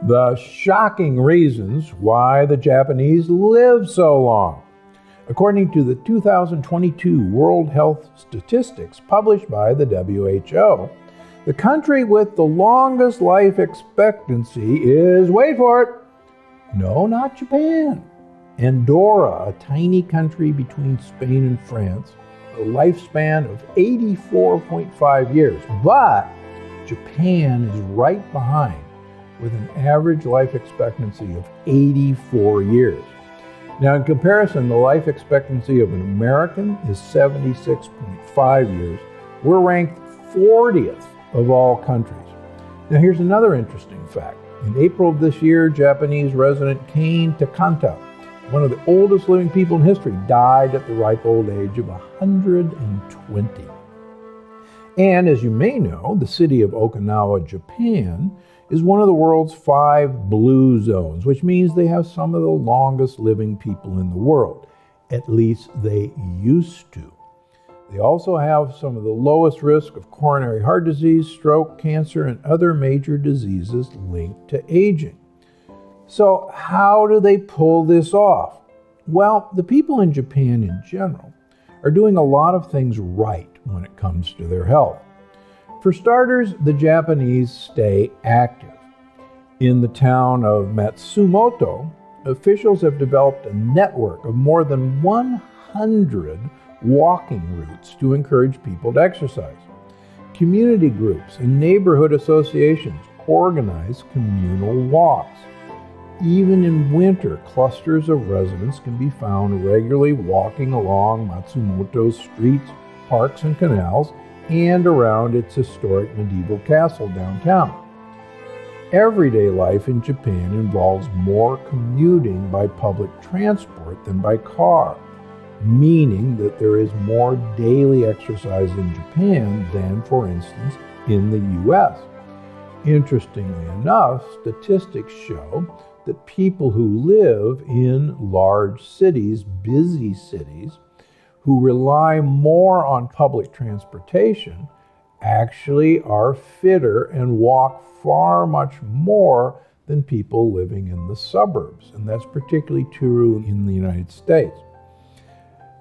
The shocking reasons why the Japanese live so long. According to the 2022 World Health Statistics published by the WHO, the country with the longest life expectancy is, wait for it, no, not Japan, Andorra, a tiny country between Spain and France, a lifespan of 84.5 years. But Japan is right behind with an average life expectancy of 84 years. Now, in comparison, the life expectancy of an American is 76.5 years. We're ranked 40th of all countries. Now, here's another interesting fact. In April of this year, Japanese resident Kane Takanta, one of the oldest living people in history, died at the ripe old age of 120. And as you may know, the city of Okinawa, Japan, is one of the world's 5 blue zones, which means they have some of the longest living people in the world. At least they used to. They also have some of the lowest risk of coronary heart disease, stroke, cancer, and other major diseases linked to aging. So how do they pull this off? Well, the people in Japan in general are doing a lot of things right when it comes to their health. For starters, the Japanese stay active. In the town of Matsumoto, officials have developed a network of more than 100 walking routes to encourage people to exercise. Community groups and neighborhood associations organize communal walks. Even in winter, clusters of residents can be found regularly walking along Matsumoto's streets, parks, and canals, and around its historic medieval castle downtown. Everyday life in Japan involves more commuting by public transport than by car, meaning that there is more daily exercise in Japan than, for instance, in the US. Interestingly enough, statistics show that people who live in large cities, busy cities, who rely more on public transportation actually are fitter and walk far much more than people living in the suburbs. And that's particularly true in the United States.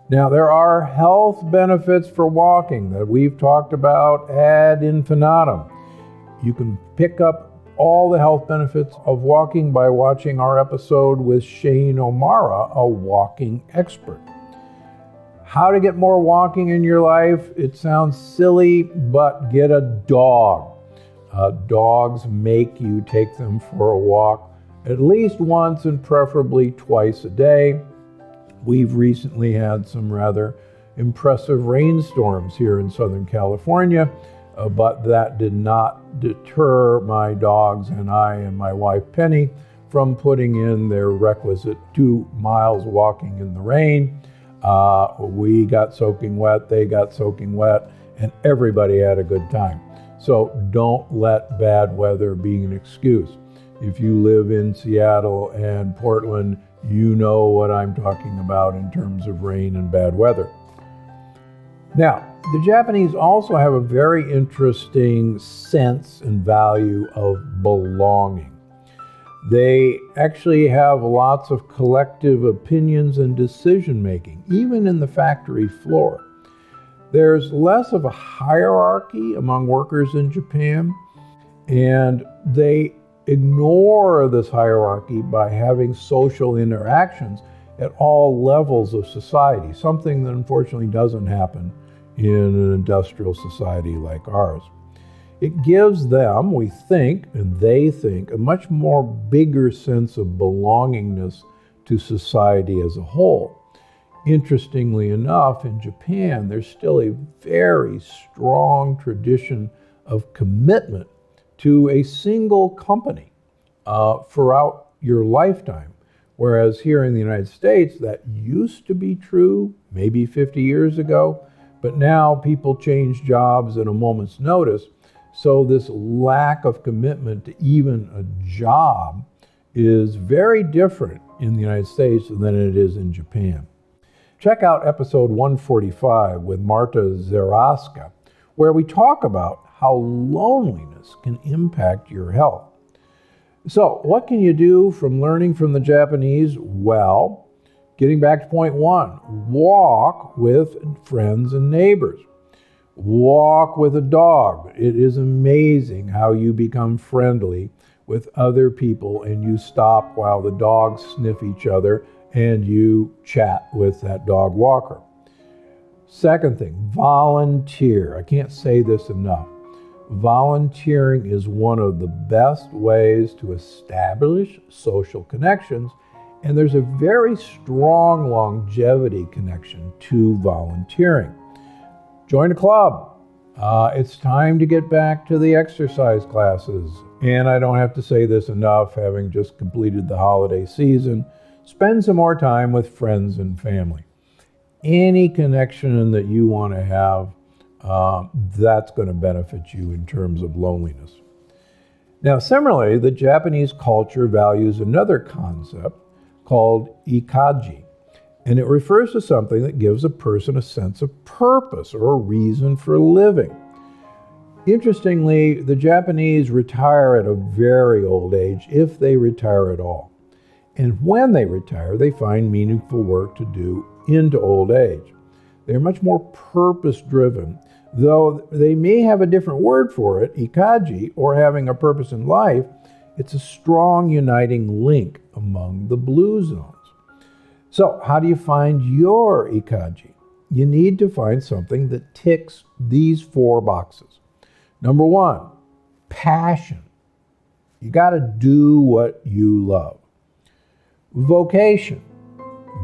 Now, there are health benefits for walking that we've talked about ad infinitum. You can pick up all the health benefits of walking by watching our episode with Shane O'Mara, a walking expert. How to get more walking in your life? It sounds silly, but get a dog. Dogs make you take them for a walk at least once and preferably twice a day. We've recently had some rather impressive rainstorms here in Southern California, but that did not deter my dogs and I and my wife Penny from putting in their requisite 2 miles walking in the rain. We got soaking wet, they got soaking wet, and everybody had a good time. So don't let bad weather be an excuse. If you live in Seattle and Portland, you know what I'm talking about in terms of rain and bad weather. Now, the Japanese also have a very interesting sense and value of belonging. They actually have lots of collective opinions and decision making, even in the factory floor. There's less of a hierarchy among workers in Japan, and they ignore this hierarchy by having social interactions at all levels of society, something that unfortunately doesn't happen in an industrial society like ours. It gives them, we think, and they think, a much more bigger sense of belongingness to society as a whole. Interestingly enough, in Japan, there's still a very strong tradition of commitment to a single company throughout your lifetime. Whereas here in the United States, that used to be true maybe 50 years ago, but now people change jobs at a moment's notice. So this lack of commitment to even a job is very different in the United States than it is in Japan. Check out episode 145 with Marta Zaraska, where we talk about how loneliness can impact your health. So, what can you do from learning from the Japanese? Well, getting back to point one, walk with friends and neighbors. Walk with a dog. It is amazing how you become friendly with other people and you stop while the dogs sniff each other and you chat with that dog walker. Second thing, volunteer. I can't say this enough. Volunteering is one of the best ways to establish social connections, and there's a very strong longevity connection to volunteering. Join a club. It's time to get back to the exercise classes. And I don't have to say this enough, having just completed the holiday season. Spend some more time with friends and family. Any connection that you want to have, that's going to benefit you in terms of loneliness. Now, similarly, the Japanese culture values another concept called ikaji. And it refers to something that gives a person a sense of purpose or a reason for living. Interestingly, the Japanese retire at a very old age, if they retire at all. And when they retire, they find meaningful work to do into old age. They're much more purpose-driven, though they may have a different word for it, ikaji, or having a purpose in life. It's a strong uniting link among the blue zones. So how do you find your ikaji? You need to find something that ticks these 4 boxes. Number 1, passion. You got to do what you love. Vocation,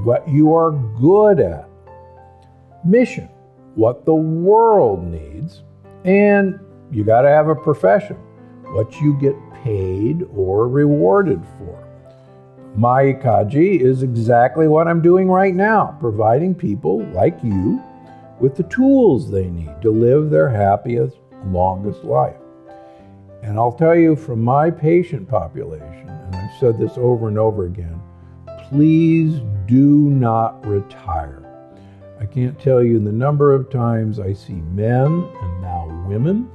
what you are good at. Mission, what the world needs. And you got to have a profession, what you get paid or rewarded for. My ikaji is exactly what I'm doing right now, providing people like you with the tools they need to live their happiest, longest life. And I'll tell you from my patient population, and I've said this over and over again, please do not retire. I can't tell you the number of times I see men and now women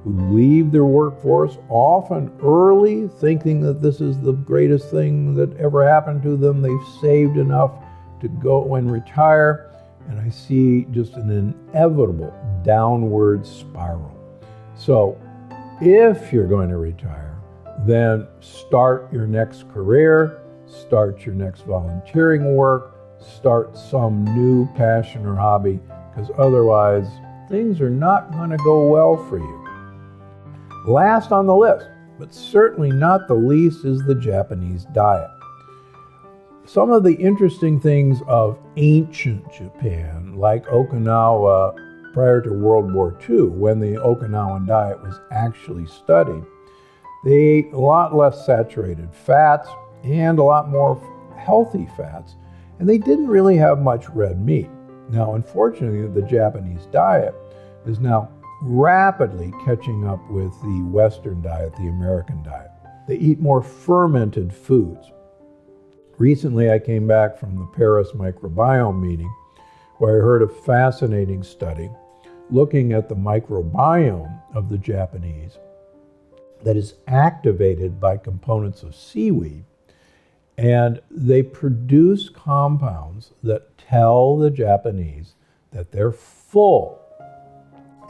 who leave their workforce often early, thinking that this is the greatest thing that ever happened to them. They've saved enough to go and retire, and I see just an inevitable downward spiral. So if you're going to retire, then start your next career, start your next volunteering work, start some new passion or hobby, because otherwise things are not going to go well for you. Last on the list, but certainly not the least, is the Japanese diet. Some of the interesting things of ancient Japan, like Okinawa prior to World War II, when the Okinawan diet was actually studied, they ate a lot less saturated fats and a lot more healthy fats, and they didn't really have much red meat. Now, unfortunately, the Japanese diet is now rapidly catching up with the Western diet, the American diet. They eat more fermented foods. Recently, I came back from the Paris microbiome meeting where I heard a fascinating study looking at the microbiome of the Japanese that is activated by components of seaweed. And they produce compounds that tell the Japanese that they're full.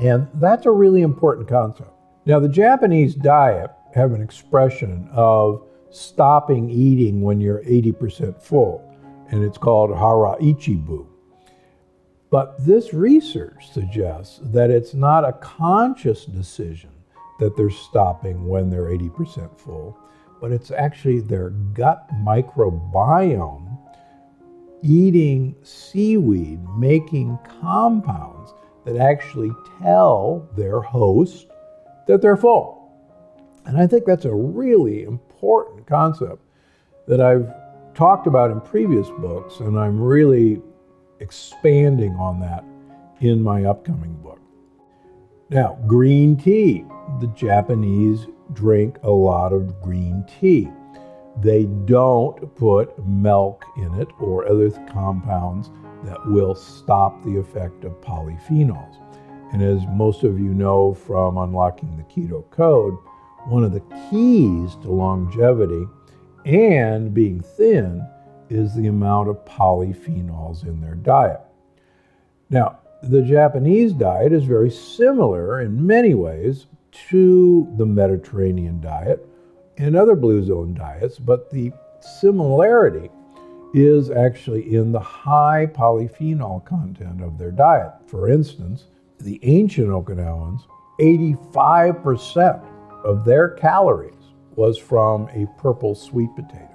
And that's a really important concept. Now, the Japanese diet have an expression of stopping eating when you're 80% full, and it's called hara-ichibu. But this research suggests that it's not a conscious decision that they're stopping when they're 80% full, but it's actually their gut microbiome eating seaweed, making compounds that actually tell their host that they're full. And I think that's a really important concept that I've talked about in previous books, and I'm really expanding on that in my upcoming book. Now, green tea. The Japanese drink a lot of green tea. They don't put milk in it or other compounds that will stop the effect of polyphenols. And as most of you know from Unlocking the Keto Code, One of the keys to longevity and being thin is the amount of polyphenols in their diet. Now, the Japanese diet is very similar in many ways to the Mediterranean diet and other blue zone diets, but the similarity is actually in the high polyphenol content of their diet. For instance, the ancient Okinawans, 85% of their calories was from a purple sweet potato.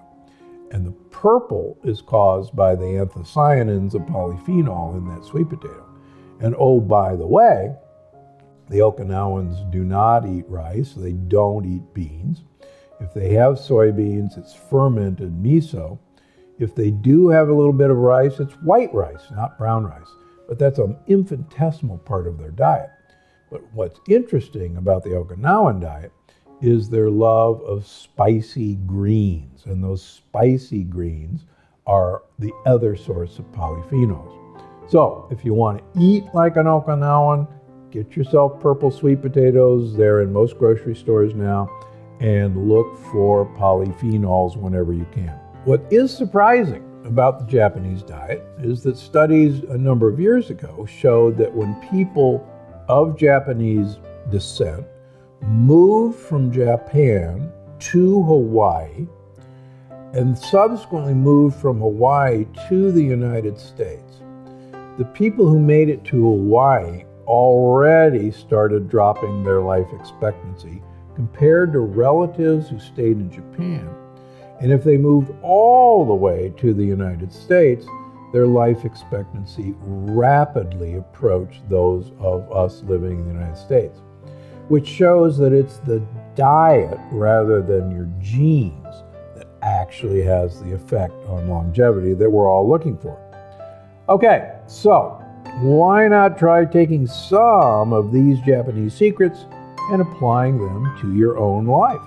And the purple is caused by the anthocyanins of polyphenol in that sweet potato. And oh, by the way, the Okinawans do not eat rice, they don't eat beans. If they have soybeans, it's fermented miso. If they do have a little bit of rice, it's white rice, not brown rice. But that's an infinitesimal part of their diet. But what's interesting about the Okinawan diet is their love of spicy greens. And those spicy greens are the other source of polyphenols. So if you want to eat like an Okinawan, get yourself purple sweet potatoes. They're in most grocery stores now. And look for polyphenols whenever you can. What is surprising about the Japanese diet is that studies a number of years ago showed that when people of Japanese descent moved from Japan to Hawaii and subsequently moved from Hawaii to the United States, the people who made it to Hawaii already started dropping their life expectancy compared to relatives who stayed in Japan. And if they moved all the way to the United States, their life expectancy rapidly approached those of us living in the United States, which shows that it's the diet rather than your genes that actually has the effect on longevity that we're all looking for. Okay, so why not try taking some of these Japanese secrets and applying them to your own life?